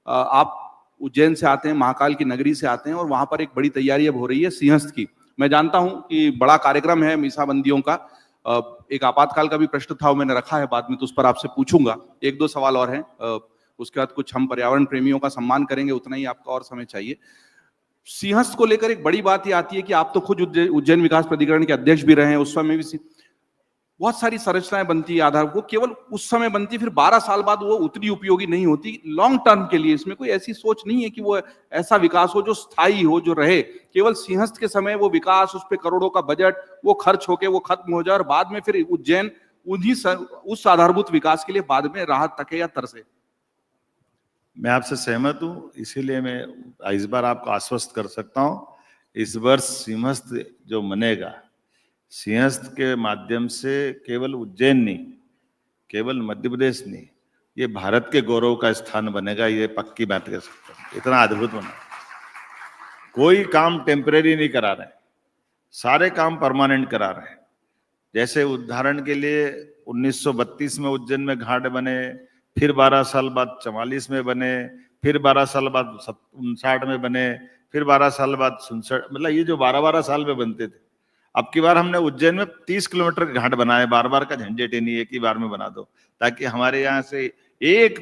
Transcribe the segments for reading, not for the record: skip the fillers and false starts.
आप उज्जैन से आते हैं, महाकाल की नगरी से आते हैं, और वहां पर एक बड़ी तैयारी अब हो रही है सिंहस्थ की। मैं जानता हूं कि बड़ा कार्यक्रम है मीसाबंदियों का। एक आपातकाल का भी प्रश्न था, वो मैंने रखा है, बाद में तो उस पर आपसे पूछूंगा। एक दो सवाल और हैं, उसके बाद कुछ हम पर्यावरण प्रेमियों का सम्मान करेंगे, उतना ही आपका और समय चाहिए। सिंहस्थ को लेकर एक बड़ी बात ये आती है कि आप तो खुद उज्जैन विकास प्राधिकरण के अध्यक्ष भी रहे हैं, उस समय भी बहुत सारी संरचनाएं बनती है आधार, वो केवल उस समय बनती, फिर 12 साल बाद वो उतनी उपयोगी नहीं होती लॉन्ग टर्म के लिए। इसमें कोई ऐसी सोच नहीं है कि वो ऐसा विकास हो जो स्थायी हो, जो रहे। केवल सिंहस्थ के समय वो विकास, उस पर करोड़ों का बजट वो खर्च होके वो खत्म हो जाए, और बाद में फिर उज्जैन उस आधारभूत विकास के लिए बाद में राहत तके या तरसे। मैं आपसे सहमत हूं, इसीलिए मैं इस बार आपको आश्वस्त कर सकता हूं, इस वर्ष सिंहस्थ जो मनेगा, सिंहस्थ के माध्यम से केवल उज्जैन नहीं, केवल मध्य प्रदेश नहीं, ये भारत के गौरव का स्थान बनेगा। ये पक्की बात कह सकता हूं, इतना अद्भुत बना। कोई काम टेम्परेरी नहीं करा रहे, सारे काम परमानेंट करा रहे हैं। जैसे उदाहरण के लिए 1932 में उज्जैन में घाट बने, फिर 12 साल बाद 44 में बने, फिर 12 साल बाद 59 में बने, फिर 12 साल बाद 67, मतलब ये जो 12-12 साल में बनते थे। अब की बार हमने उज्जैन में 30 किलोमीटर के घाट बनाए, बार बार का झंझट ही नहीं, एक ही बार में बना दो, ताकि हमारे यहाँ से एक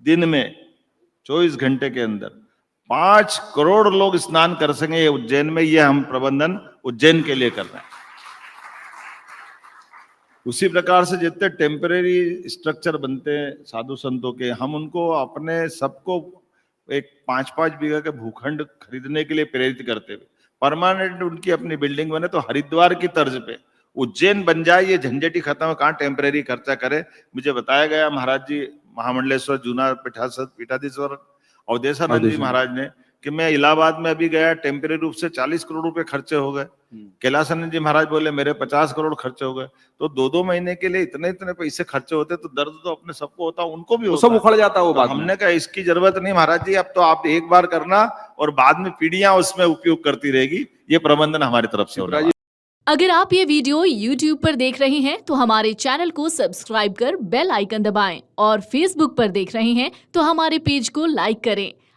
दिन में 24 घंटे के अंदर 5 करोड़ लोग स्नान कर सकें उज्जैन में। ये हम प्रबंधन उज्जैन के लिए कर रहे हैं। उसी प्रकार से जितने टेम्परेरी स्ट्रक्चर बनते हैं साधु संतों के, हम उनको अपने सबको एक 5-5 बीघा के भूखंड खरीदने के लिए प्रेरित करते हुए परमानेंट उनकी अपनी बिल्डिंग बने, तो हरिद्वार की तर्ज पे उज्जैन बन जाए, ये झंझटी खत्म, कहाँ टेम्परेरी खर्चा करे। मुझे बताया गया महाराज जी, महामंडलेश्वर जूना पीठाधीश्वर अवधेशानंद जी महाराज ने, कि मैं इलाहाबाद में अभी गया, टेम्परेरी रूप से 40 करोड़ रुपए खर्चे हो गए। कैलासानंद जी महाराज बोले मेरे 50 करोड़ खर्चे हो गए। तो 2-2 महीने के लिए इतने इतने पैसे खर्चे होते, तो दर्द तो अपने सबको होता, उनको भी होता, सब उखड़ जाता वो बात। हमने कहा इसकी जरूरत नहीं महाराज जी, अब तो आप एक बार करना और बाद में पीढ़ियां उसमें उपयोग करती रहेगी। ये प्रबंधन हमारी तरफ से होगा। अगर आप ये वीडियो YouTube पर देख रहे हैं तो हमारे चैनल को सब्सक्राइब कर बेल आइकन दबाएं, और Facebook पर देख रहे हैं तो हमारे पेज को लाइक करें।